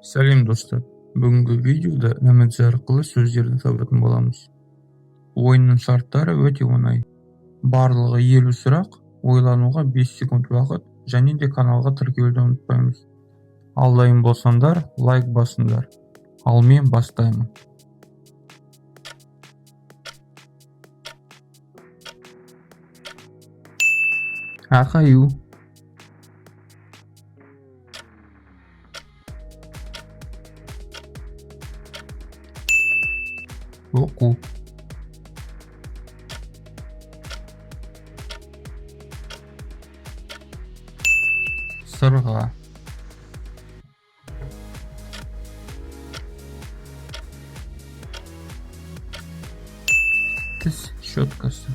Сәлем достар. Бүгінгі видеода нәмәтсі арқылы сөздерді табатын боламыз. Ойынның шарттары өте оңай. Барлығы 50 сұрақ, ойлануға 5 секунд уақыт және де каналға тіркелуді ұмытпаймыз. Ал дайын болсаңдар, лайк басыңдар. Ал мен бастаймын. Ақаю. Оқу. Сырға. Тіс щеткасы.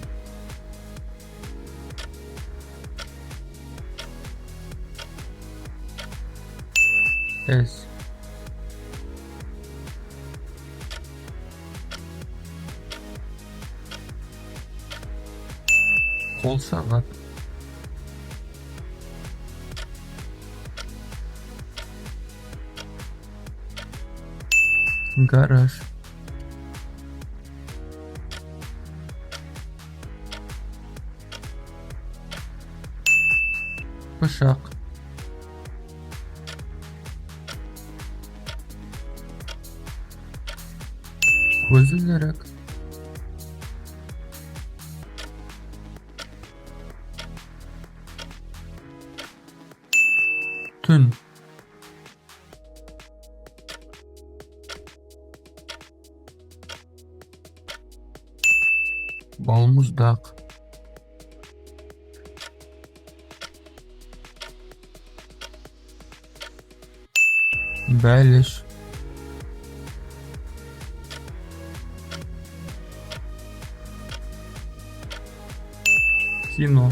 С. Қол сағат. Гараж. Пышақ. Көзілдірік. Түн. Балмұздақ. Бәліш. Кино.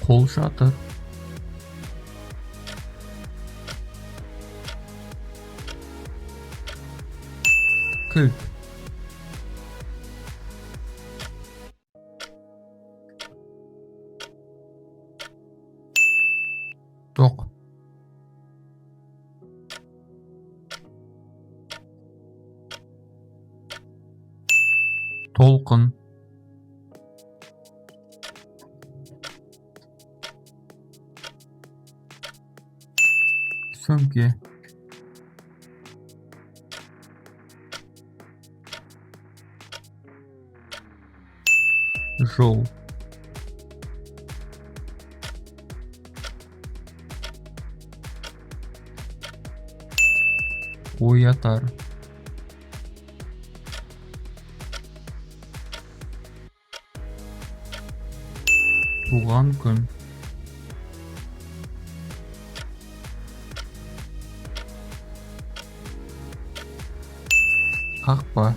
Қолшатыр. Кілт. Тоқ. Толқын. Сөмке. Жол. Оятар. Туған күн. Қақпа.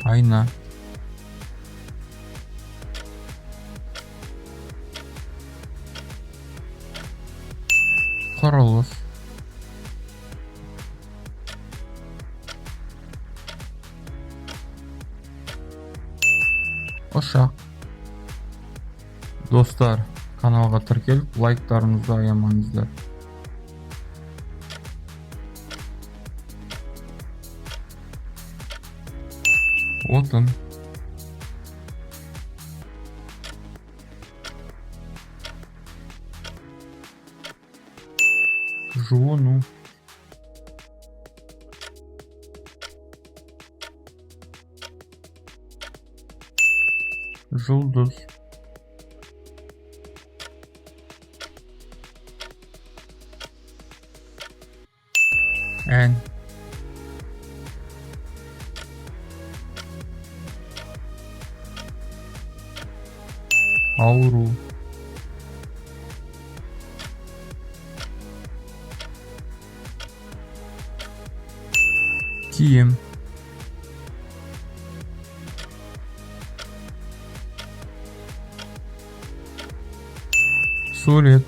Айна. Құрылыс. Ұшақ. Достар, каналға тіркеліп, лайктарыңызды аямаңыздар. Отын. Жуыну. Жұлдыз. Ән. Ауру. Киім. Сурет.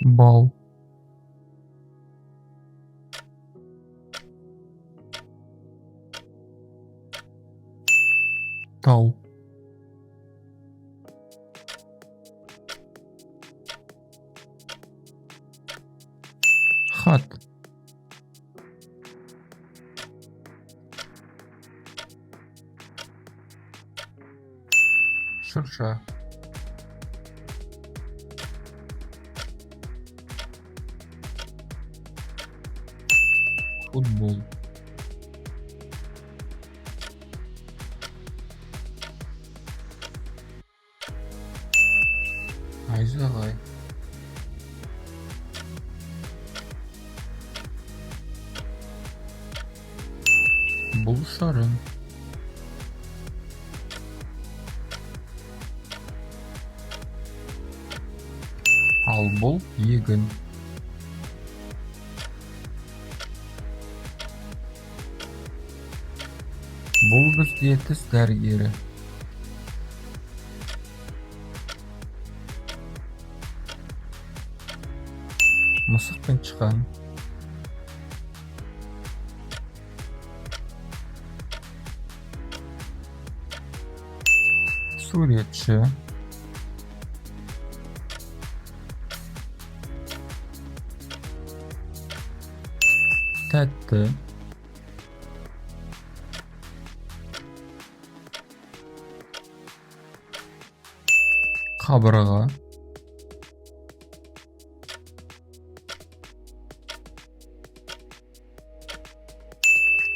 Бал. Тал. Хат. Шырша. Футбол. Найзағай. Бұл шарын. Ал бұл егін. Бұл бізде тіс дәрігері. Мысық пен тышқан. Суретші. Тәтті. Қабырға.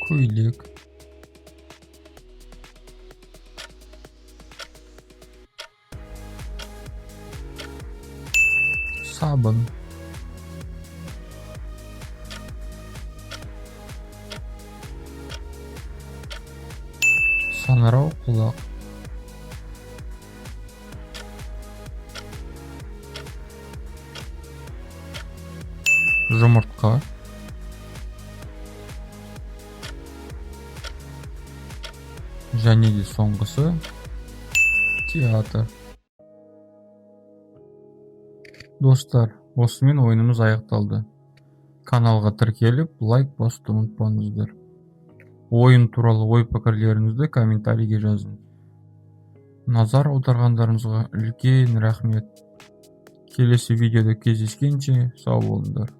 Көйлек. Сабын. Саңырау құлақ. Жұмыртқа. Және де соңғысы театр. Достар, осымен ойынымыз аяқталды. Каналға тіркеліп, лайк басуды ұмытпаңыздар. Ойын туралы ой-пікірлеріңізді комментарийге жазыңыз. Назар аударғандарыңызға үлкен рахмет. Келесі видеода кездескенше сау болыңдар.